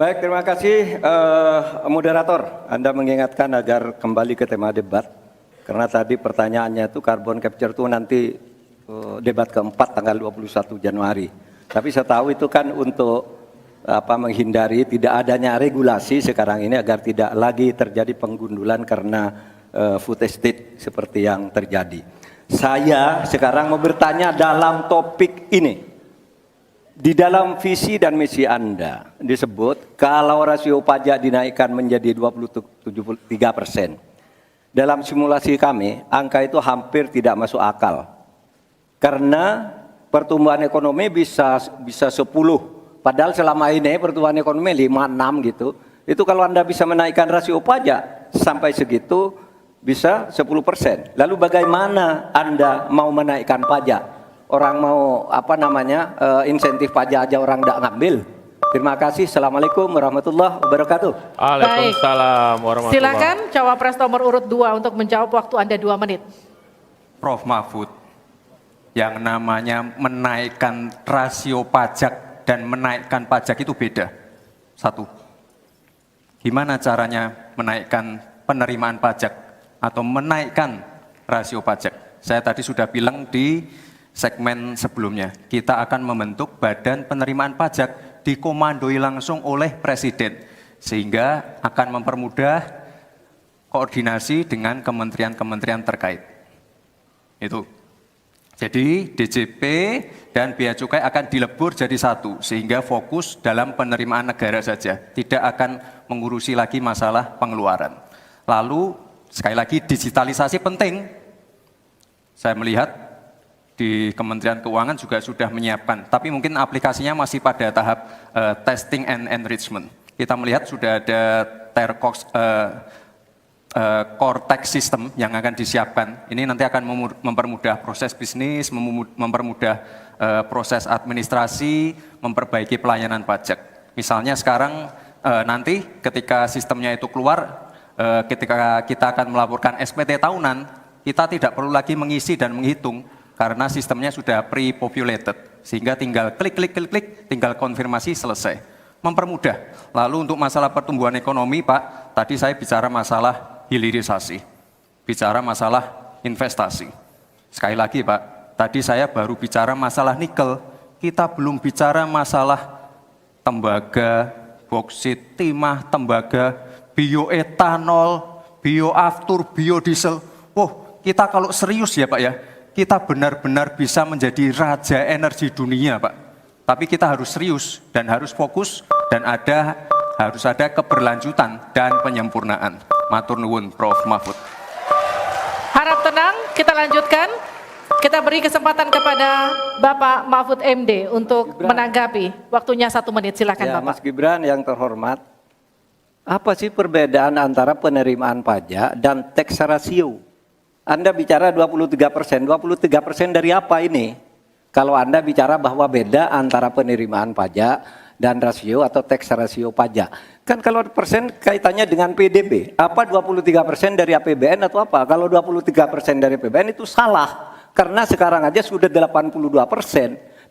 Baik, terima kasih moderator. Anda mengingatkan agar kembali ke tema debat. Karena tadi pertanyaannya itu carbon capture itu nanti debat keempat tanggal 21 Januari. Tapi saya tahu itu kan untuk menghindari tidak adanya regulasi sekarang ini agar tidak lagi terjadi penggundulan karena food estate seperti yang terjadi. Saya sekarang mau bertanya dalam topik ini. Di dalam visi dan misi Anda disebut kalau rasio pajak dinaikkan menjadi 23%. Dalam simulasi kami, angka itu hampir tidak masuk akal. Karena pertumbuhan ekonomi bisa 10. Padahal selama ini pertumbuhan ekonomi 5-6 gitu. Itu kalau Anda bisa menaikkan rasio pajak sampai segitu bisa 10%. Lalu bagaimana Anda mau menaikkan pajak? Orang mau insentif pajak aja orang tidak ngambil. Terima kasih. Assalamualaikum warahmatullahi wabarakatuh. Waalaikumsalam warahmatullahi wabarakatuh. Silakan Cawapres nomor urut 2 untuk menjawab, waktu Anda 2 menit. Prof. Mahfud, yang namanya menaikkan rasio pajak dan menaikkan pajak itu beda. Satu, gimana caranya menaikkan penerimaan pajak atau menaikkan rasio pajak? Saya tadi sudah bilang di segmen sebelumnya, kita akan membentuk badan penerimaan pajak dikomandoi langsung oleh Presiden, sehingga akan mempermudah koordinasi dengan kementerian-kementerian terkait. Itu. Jadi DJP dan Bea Cukai akan dilebur jadi satu, sehingga fokus dalam penerimaan negara saja, tidak akan mengurusi lagi masalah pengeluaran. Lalu sekali lagi digitalisasi penting. Saya melihat di Kementerian Keuangan juga sudah menyiapkan, tapi mungkin aplikasinya masih pada tahap testing and enrichment. Kita melihat sudah ada Cortex system yang akan disiapkan. Ini nanti akan mempermudah proses bisnis, mempermudah proses administrasi, memperbaiki pelayanan pajak. Misalnya sekarang nanti ketika sistemnya itu keluar, ketika kita akan melaporkan SPT tahunan, kita tidak perlu lagi mengisi dan menghitung, karena sistemnya sudah pre-populated, sehingga tinggal klik, tinggal konfirmasi, selesai. Mempermudah. Lalu untuk masalah pertumbuhan ekonomi, Pak, tadi saya bicara masalah hilirisasi, bicara masalah investasi. Sekali lagi, Pak, tadi saya baru bicara masalah nikel, kita belum bicara masalah tembaga, boksit, timah, tembaga, bioetanol, bioaftur, biodiesel. Kita kalau serius ya, Pak ya, kita benar-benar bisa menjadi raja energi dunia, Pak. Tapi kita harus serius dan harus fokus dan harus ada keberlanjutan dan penyempurnaan. Matur nuwun, Prof. Mahfud. Harap tenang, kita lanjutkan. Kita beri kesempatan kepada Bapak Mahfud MD untuk menanggapi. Waktunya 1 menit, silakan ya, Bapak. Mas Gibran yang terhormat, apa sih perbedaan antara penerimaan pajak dan tax ratio? Anda bicara 23%, 23% dari apa ini? Kalau Anda bicara bahwa beda antara penerimaan pajak dan rasio atau tax ratio pajak. Kan kalau persen kaitannya dengan PDB, apa 23% dari APBN atau apa? Kalau 23% dari APBN itu salah. Karena sekarang aja sudah 82%,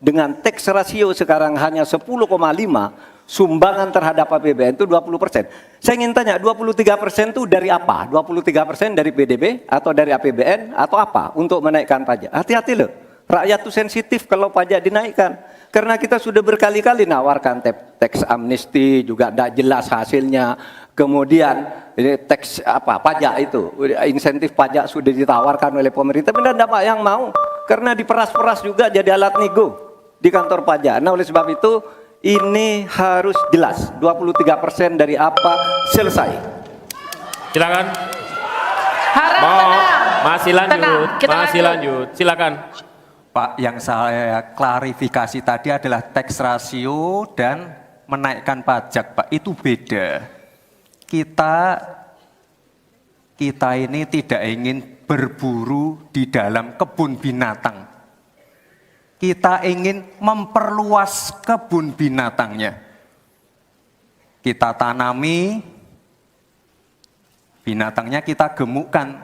dengan tax ratio sekarang hanya 10,5%, sumbangan terhadap APBN itu 20%. Saya ingin tanya, 23% itu dari apa? 23% dari PDB atau dari APBN atau apa untuk menaikkan pajak? Hati-hati loh, rakyat itu sensitif kalau pajak dinaikkan. Karena kita sudah berkali-kali nawarkan tax amnesty, juga tidak jelas hasilnya. Kemudian tax pajak itu, insentif pajak sudah ditawarkan oleh pemerintah, benar tidak Pak yang mau? Karena diperas-peras juga jadi alat nego di kantor pajak. Nah oleh sebab itu, ini harus jelas, 23% dari apa, selesai. Silakan. Harap tenang. Masih lanjut, Tenang, kita lanjut. Silakan. Pak, yang saya klarifikasi tadi adalah tax ratio dan menaikkan pajak, Pak. Itu beda. Kita ini tidak ingin berburu di dalam kebun binatang. Kita ingin memperluas kebun binatangnya. Kita tanami, binatangnya kita gemukkan.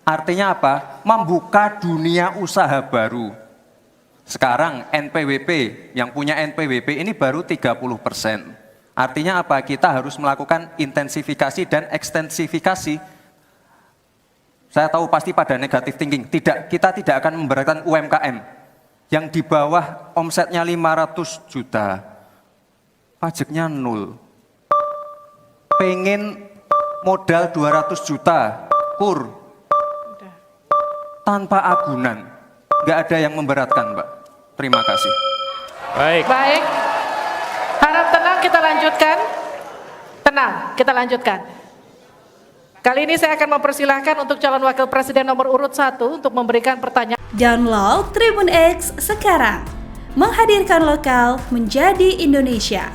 Artinya apa? Membuka dunia usaha baru. Sekarang NPWP, yang punya NPWP ini baru 30%. Artinya apa? Kita harus melakukan intensifikasi dan ekstensifikasi. Saya tahu pasti pada negatif thinking. Kita tidak akan memberatkan UMKM yang di bawah omsetnya 500 juta, pajaknya 0. Pengen modal 200 juta, kur, tanpa agunan. Nggak ada yang memberatkan, Mbak. Terima kasih. Baik. Baik. Harap tenang, kita lanjutkan. Tenang, kita lanjutkan. Kali ini saya akan mempersilahkan untuk calon wakil presiden nomor urut 1 untuk memberikan pertanyaan. Download Tribun X sekarang. Menghadirkan lokal menjadi Indonesia.